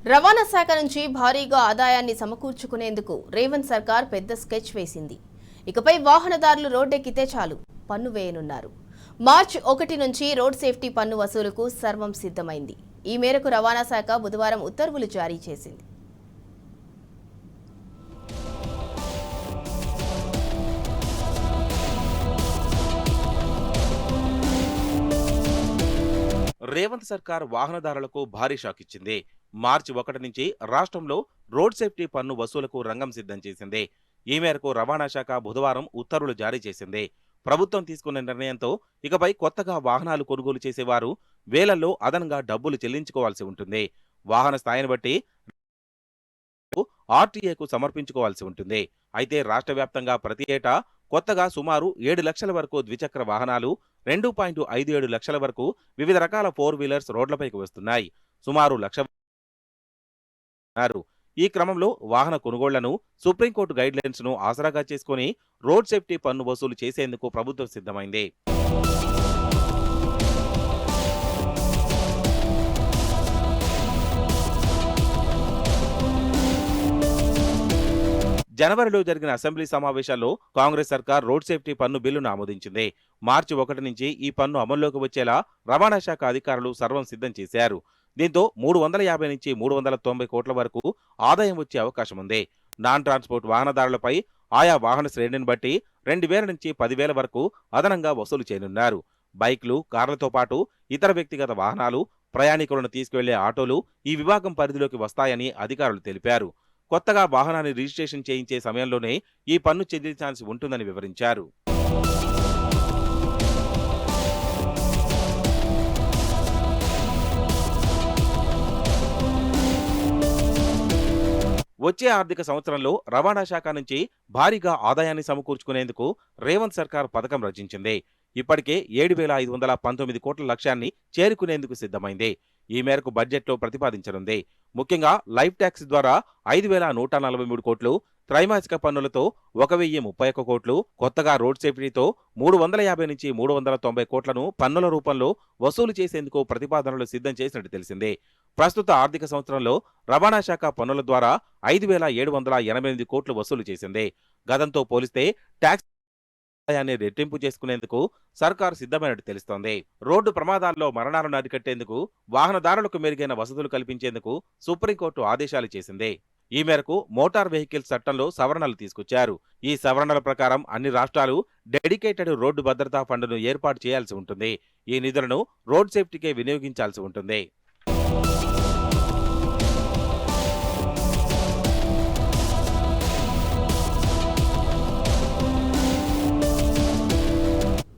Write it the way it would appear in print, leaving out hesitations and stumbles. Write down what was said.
రవాణా శాఖ నుంచి భారీగా ఆదాయాన్ని సమకూర్చుకునేందుకు రేవంత్ సర్కార్ పెద్ద స్కెచ్ వేసింది. ఇకపై వాహనదారులు రోడ్డెక్కితే చాలు పన్ను వేయనున్నారు. మార్చి 1 నుంచి రోడ్ సేఫ్టీ పన్ను వసూలుకు సర్వం సిద్ధమైంది. ఈ మేరకు రవాణా శాఖ బుధవారం ఉత్తర్వులు జారీ చేసింది. రేవంత్ సర్కార్ వాహనదారులకు భారీ షాక్ ఇచ్చింది. మార్చి 1 నుంచి రాష్ట్రంలో రోడ్ సేఫ్టీ పన్ను వసూలుకు రంగం సిద్ధం చేసింది. ఈ మేరకు రవాణా శాఖ బుధవారం ఉత్తర్వులు జారీ చేసింది. ప్రభుత్వం తీసుకున్న నిర్ణయంతో ఇకపై కొత్తగా వాహనాలు కొనుగోలు చేసేవారు వేలల్లో అదనంగా డబ్బులు చెల్లించుకోవాల్సి ఉంటుంది. వాహన స్థాయిని బట్టి ఆర్టీఏకు సమర్పించుకోవాల్సి ఉంటుంది. అయితే రాష్ట్ర వ్యాప్తంగా ప్రతి ఏటా కొత్తగా సుమారు 7 లక్షల వరకు ద్విచక్ర వాహనాలు, 2.57 లక్షల వరకు వివిధ రకాల 4 వీలర్స్ రోడ్లపైకి వస్తున్నాయి. సుమారు 1,00,000 ఈ క్రమంలో వాహన కొనుగోళ్లను సుప్రీంకోర్టు గైడ్లైన్స్ ను ఆసరాగా చేసుకుని రోడ్ సేఫ్టీ పన్ను వసూలు చేసేందుకు ప్రభుత్వం సిద్ధమైంది. జనవరిలో జరిగిన అసెంబ్లీ సమావేశాల్లో కాంగ్రెస్ సర్కార్ రోడ్ సేఫ్టీ పన్ను బిల్లును ఆమోదించింది. మార్చి 1 నుంచి ఈ పన్ను అమల్లోకి వచ్చేలా రవాణా శాఖ అధికారులు సర్వం సిద్ధం చేశారు. దీంతో 350 నుంచి 390 కోట్ల వరకు ఆదాయం వచ్చే అవకాశం ఉంది. నాన్ ట్రాన్స్పోర్ట్ వాహనదారులపై ఆయా వాహన శ్రేణిని బట్టి 2,000 నుంచి 10,000 వరకు అదనంగా వసూలు చేయనున్నారు. బైక్లు, కార్లతో పాటు ఇతర వ్యక్తిగత వాహనాలు, ప్రయాణికులను తీసుకువెళ్లే ఆటోలు ఈ విభాగం పరిధిలోకి వస్తాయని అధికారులు తెలిపారు. కొత్తగా వాహనాన్ని రిజిస్ట్రేషన్ చేయించే సమయంలోనే ఈ పన్ను చెల్లించాల్సి ఉంటుందని వివరించారు. వచ్చే ఆర్థిక సంవత్సరంలో రవాణా శాఖ నుంచి భారీగా ఆదాయాన్ని సమకూర్చుకునేందుకు రేవంత్ సర్కార్ పథకం రచించింది. ఇప్పటికే 7,519 కోట్ల లక్ష్యాన్ని చేరుకునేందుకు సిద్ధమైంది. ఈ మేరకు బడ్జెట్లో ప్రతిపాదించనుంది. ముఖ్యంగా లైఫ్ ట్యాక్స్ ద్వారా 5,143 కోట్లు, త్రైమాసిక పన్నులతో 1,031 కోట్లు, కొత్తగా రోడ్ సేఫ్టీతో 350 నుంచి 390 కోట్లను పన్నుల రూపంలో వసూలు చేసేందుకు ప్రతిపాదనలు సిద్ధం చేసినట్టు తెలిసింది. ప్రస్తుత ఆర్థిక సంవత్సరంలో రవాణా శాఖ పన్నుల ద్వారా 5,788 కోట్లు వసూలు చేసింది. గతంతో పోలిస్తే ట్యాక్స్ ఆదాయాన్ని రెట్టింపు చేసుకునేందుకు సర్కారు సిద్ధమైనట్టు తెలుస్తోంది. రోడ్డు ప్రమాదాల్లో మరణాలను అరికట్టేందుకు వాహనదారులకు మెరుగైన వసతులు కల్పించేందుకు సుప్రీంకోర్టు ఆదేశాలు చేసింది. ఈ మేరకు మోటార్ వెహికల్స్ చట్టంలో సవరణలు తీసుకొచ్చారు. ఈ సవరణల ప్రకారం అన్ని రాష్ట్రాలు డెడికేటెడ్ రోడ్డు భద్రతా ఫండ్ను ఏర్పాటు చేయాల్సి ఉంటుంది. ఈ నిధులను రోడ్ సేఫ్టీకే వినియోగించాల్సి ఉంటుంది.